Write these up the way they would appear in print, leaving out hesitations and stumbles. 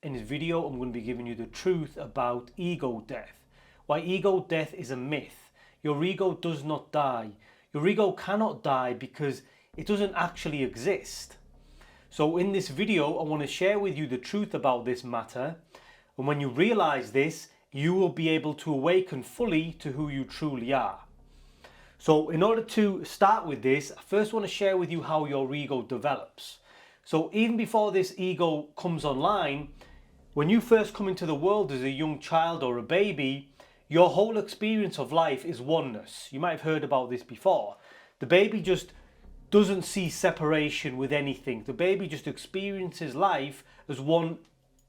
In this video, I'm going to be giving you the truth about ego death. Why ego death is a myth. Your ego does not die. Your ego cannot die because it doesn't actually exist. So in this video, I want to share with you the truth about this matter. And when you realize this, you will be able to awaken fully to who you truly are. So in order to start with this, I first want to share with you how your ego develops. So even before this ego comes online, when you first come into the world as a young child or a baby, your whole experience of life is oneness. You might have heard about this before. The baby just doesn't see separation with anything. The baby just experiences life as one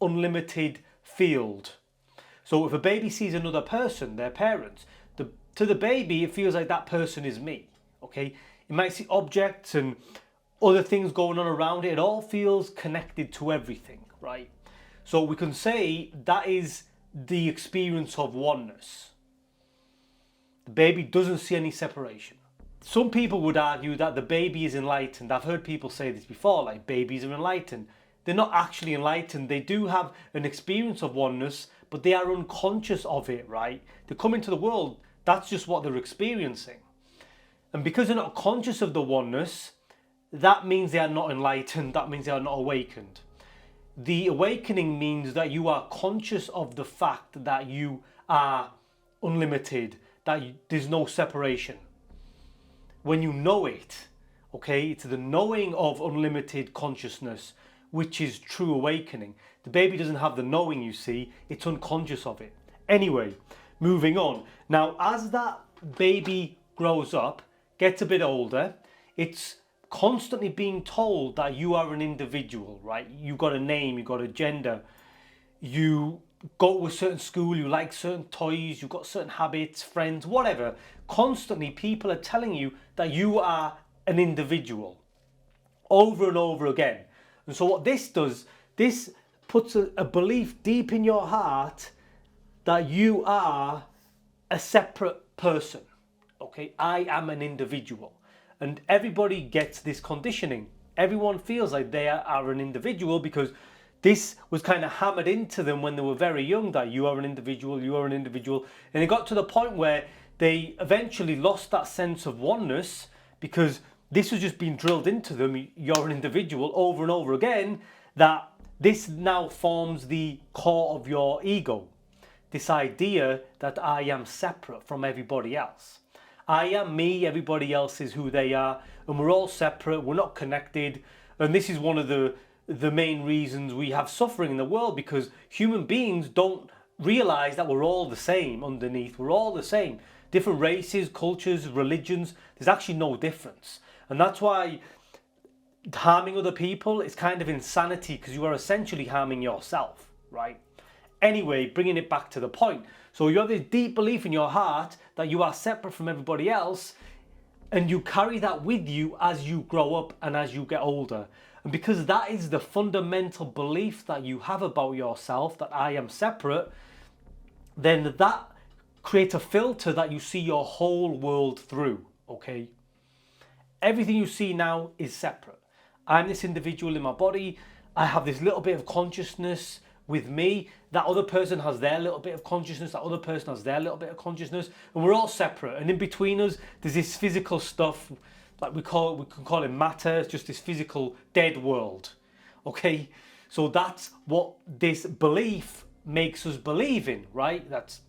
unlimited field. So if a baby sees another person, their parents, to the baby it feels like that person is me. Okay, it might see objects and other things going on around it. It all feels connected to everything, right? So we can say that is the experience of oneness. The baby doesn't see any separation. Some people would argue that the baby is enlightened. I've heard people say this before, like babies are enlightened. They're not actually enlightened. They do have an experience of oneness, but they are unconscious of it, right? They come into the world, that's just what they're experiencing. And because they're not conscious of the oneness, that means they are not enlightened. That means they are not awakened. The awakening means that you are conscious of the fact that you are unlimited, that there's no separation. When you know it, okay, it's the knowing of unlimited consciousness, which is true awakening. The baby doesn't have the knowing, you see, it's unconscious of it. Anyway, moving on. Now, as that baby grows up, gets a bit older, it's constantly being told that you are an individual, right? You got a name, you got a gender, you go to a certain school, you like certain toys, you've got certain habits, friends, whatever. Constantly people are telling you that you are an individual over and over again. And so what this does, this puts a belief deep in your heart that you are a separate person. Okay, I am an individual. And everybody gets this conditioning. Everyone feels like they are an individual because this was kind of hammered into them when they were very young, that you are an individual, you are an individual. And it got to the point where they eventually lost that sense of oneness because this was just being drilled into them, you're an individual, over and over again, that this now forms the core of your ego. This idea that I am separate from everybody else. I am me, everybody else is who they are, and we're all separate, we're not connected. And this is one of the main reasons we have suffering in the world, because human beings don't realize that we're all the same underneath. We're all the same. Different races, cultures, religions, there's actually no difference. And that's why harming other people is kind of insanity, because you are essentially harming yourself, right? Anyway, bringing it back to the point. So you have this deep belief in your heart that you are separate from everybody else, and you carry that with you as you grow up and as you get older. And because that is the fundamental belief that you have about yourself, that I am separate, then that creates a filter that you see your whole world through, okay? Everything you see now is separate. I'm this individual in my body. I have this little bit of consciousness with me. That other person has their little bit of consciousness. That other person has their little bit of consciousness. And we're all separate. And in between us, there's this physical stuff, like we can call it matter. It's just this physical dead world. Okay? So that's what this belief makes us believe in, right? That's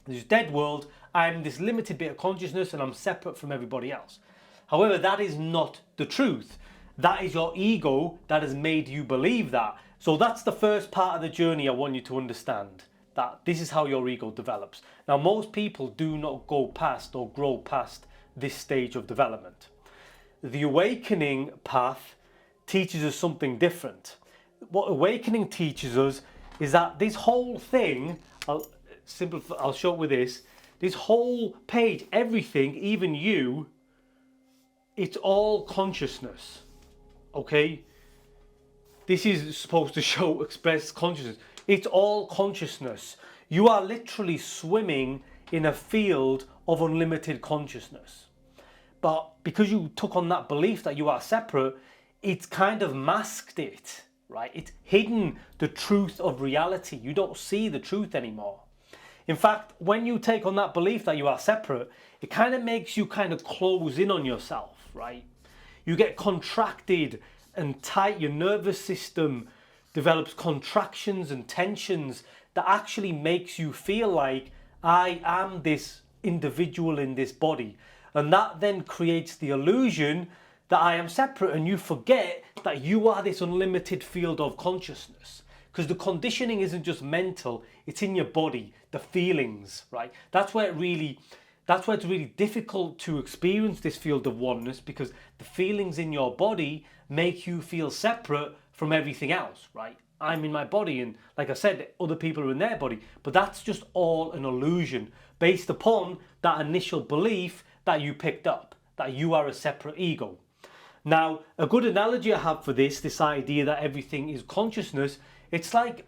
this dead world. I'm this limited bit of consciousness and I'm separate from everybody else. However, that is not the truth. That is your ego that has made you believe that. So that's the first part of the journey I want you to understand, that this is how your ego develops. Now, most people do not go past or grow past this stage of development. The awakening path teaches us something different. What awakening teaches us is that this whole thing, I'll show it with this whole page, everything, even you, it's all consciousness, okay? This is supposed to express consciousness. It's all consciousness. You are literally swimming in a field of unlimited consciousness. But because you took on that belief that you are separate, it's kind of masked it. right? It's hidden the truth of reality. You don't see the truth anymore. In fact, when you take on that belief that you are separate, it kind of makes you kind of close in on yourself, right? You get contracted and tight. Your nervous system develops contractions and tensions that actually makes you feel like I am this individual in this body. And that then creates the illusion that I am separate, and you forget that you are this unlimited field of consciousness. Because the conditioning isn't just mental, it's in your body, the feelings, right? That's where it's really difficult to experience this field of oneness, because the feelings in your body make you feel separate from everything else, right? I'm in my body, and like I said, other people are in their body, but that's just all an illusion based upon that initial belief that you picked up, that you are a separate ego. Now, a good analogy I have for this idea that everything is consciousness, it's like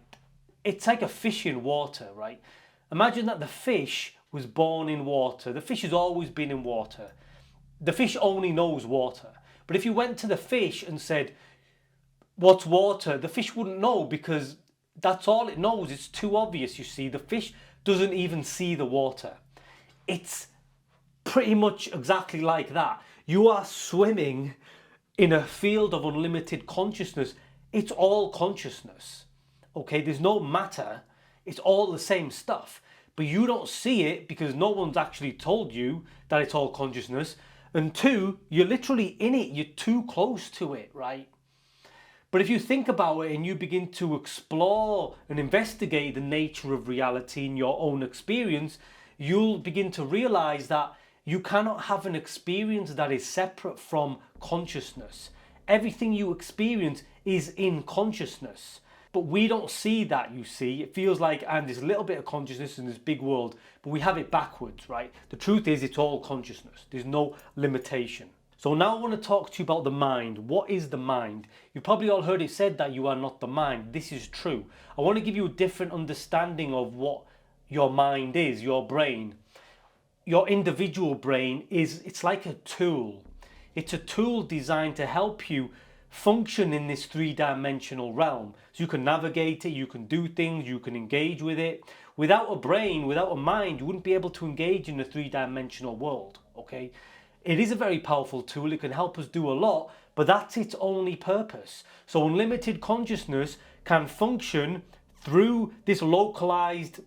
a fish in water, right? Imagine that the fish was born in water. The fish has always been in water. The fish only knows water. But if you went to the fish and said, what's water? The fish wouldn't know, because that's all it knows. It's too obvious, you see. The fish doesn't even see the water. It's pretty much exactly like that. You are swimming in a field of unlimited consciousness. It's all consciousness. Okay, there's no matter. It's all the same stuff. But you don't see it because no one's actually told you that it's all consciousness. And two, you're literally in it. You're too close to it, right? But if you think about it and you begin to explore and investigate the nature of reality in your own experience, you'll begin to realize that you cannot have an experience that is separate from consciousness. Everything you experience is in consciousness. But we don't see that, you see. It feels like I'm this little bit of consciousness in this big world, but we have it backwards, right? The truth is it's all consciousness. There's no limitation. So now I want to talk to you about the mind. What is the mind? You've probably all heard it said that you are not the mind. This is true. I want to give you a different understanding of what your mind is, your brain. Your individual brain it's like a tool. It's a tool designed to help you function in this three-dimensional realm. So you can navigate it, you can do things, you can engage with it. Without a brain, without a mind, you wouldn't be able to engage in the three-dimensional world, okay? It is a very powerful tool. It can help us do a lot, but that's its only purpose. So unlimited consciousness can function through this localized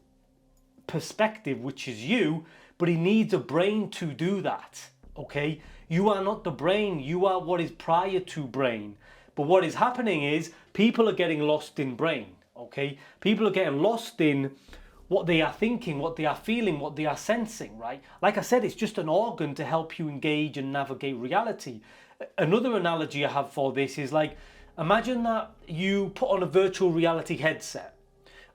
perspective, which is you, but it needs a brain to do that, okay? You are not the brain, you are what is prior to brain. But what is happening is people are getting lost in brain, okay? People are getting lost in what they are thinking, what they are feeling, what they are sensing, right? Like I said, it's just an organ to help you engage and navigate reality. Another analogy I have for this is like, imagine that you put on a virtual reality headset.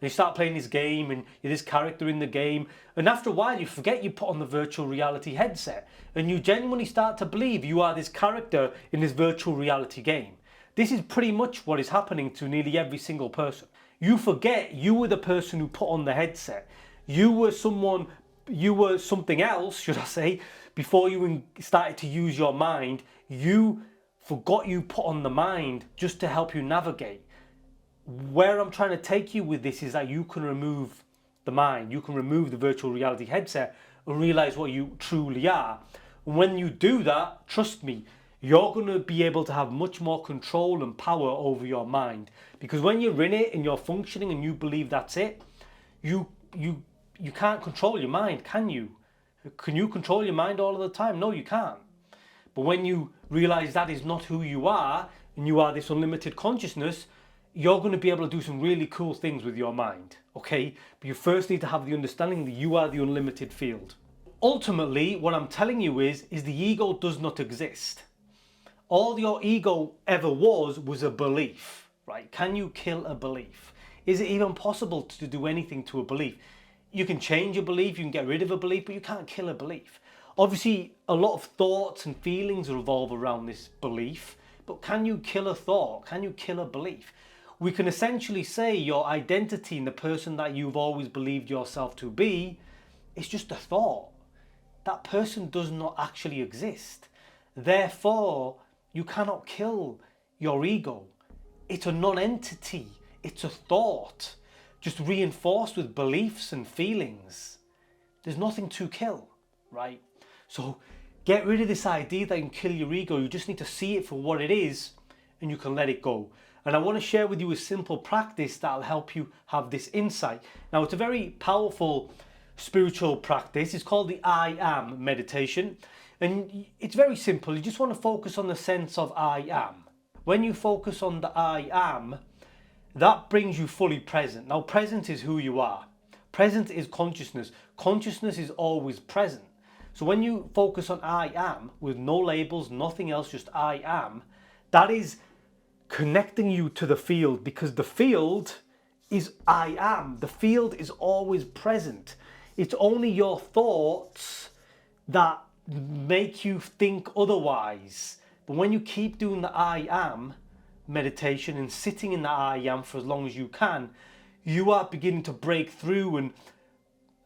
And you start playing this game and you're this character in the game, and after a while you forget you put on the virtual reality headset and you genuinely start to believe you are this character in this virtual reality game. This is pretty much what is happening to nearly every single person. You forget you were the person who put on the headset. You were something else, should I say, before you started to use your mind. You forgot you put on the mind just to help you navigate. Where I'm trying to take you with this is that you can remove the mind, you can remove the virtual reality headset and realize what you truly are. And when you do that, trust me, you're going to be able to have much more control and power over your mind. Because when you're in it and you're functioning and you believe that's it, you can't control your mind, can you? Can you control your mind all of the time? No, you can't. But when you realize that is not who you are and you are this unlimited consciousness, you're going to be able to do some really cool things with your mind, okay? But you first need to have the understanding that you are the unlimited field. Ultimately, what I'm telling you is the ego does not exist. All your ego ever was a belief, right? Can you kill a belief? Is it even possible to do anything to a belief? You can change a belief, you can get rid of a belief, but you can't kill a belief. Obviously, a lot of thoughts and feelings revolve around this belief, but can you kill a thought? Can you kill a belief? We can essentially say your identity and the person that you've always believed yourself to be is just a thought. That person does not actually exist. Therefore, you cannot kill your ego. it's a non-entity. It's a thought, just reinforced with beliefs and feelings. There's nothing to kill, right? So get rid of this idea that you can kill your ego. You just need to see it for what it is, and you can let it go. And I want to share with you a simple practice that'll help you have this insight. Now, it's a very powerful spiritual practice. It's called the I Am meditation. And it's very simple. You just want to focus on the sense of I am. When you focus on the I am, that brings you fully present. Now, present is who you are. Present is consciousness. Consciousness is always present. So when you focus on I am, with no labels, nothing else, just I am, that is connecting you to the field, because the field is I am. The field is always present. It's only your thoughts that make you think otherwise. But when you keep doing the I am meditation and sitting in the I am for as long as you can, you are beginning to break through, and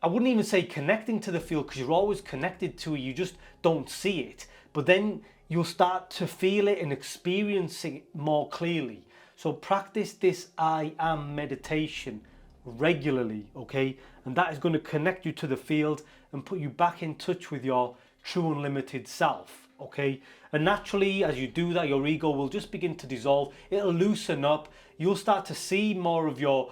I wouldn't even say connecting to the field, because you're always connected to it, you just don't see it. But then you'll start to feel it and experience it more clearly. So practice this I am meditation regularly, okay? And that is going to connect you to the field and put you back in touch with your true unlimited self, okay? And naturally, as you do that, your ego will just begin to dissolve. It'll loosen up. You'll start to see more of your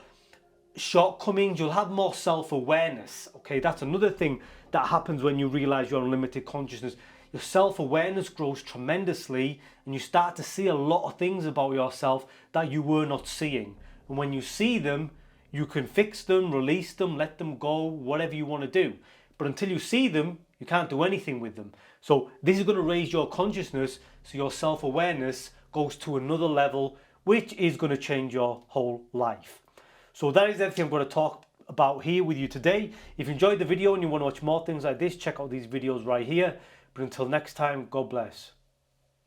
shortcomings. You'll have more self-awareness, okay? That's another thing that happens when you realize your unlimited consciousness. Your self-awareness grows tremendously, and you start to see a lot of things about yourself that you were not seeing. And when you see them, you can fix them, release them, let them go, whatever you want to do. But until you see them, you can't do anything with them. So this is going to raise your consciousness, so your self-awareness goes to another level, which is going to change your whole life. So that is everything I'm going to talk about here with you today. If you enjoyed the video and you want to watch more things like this, check out these videos right here. But until next time, God bless.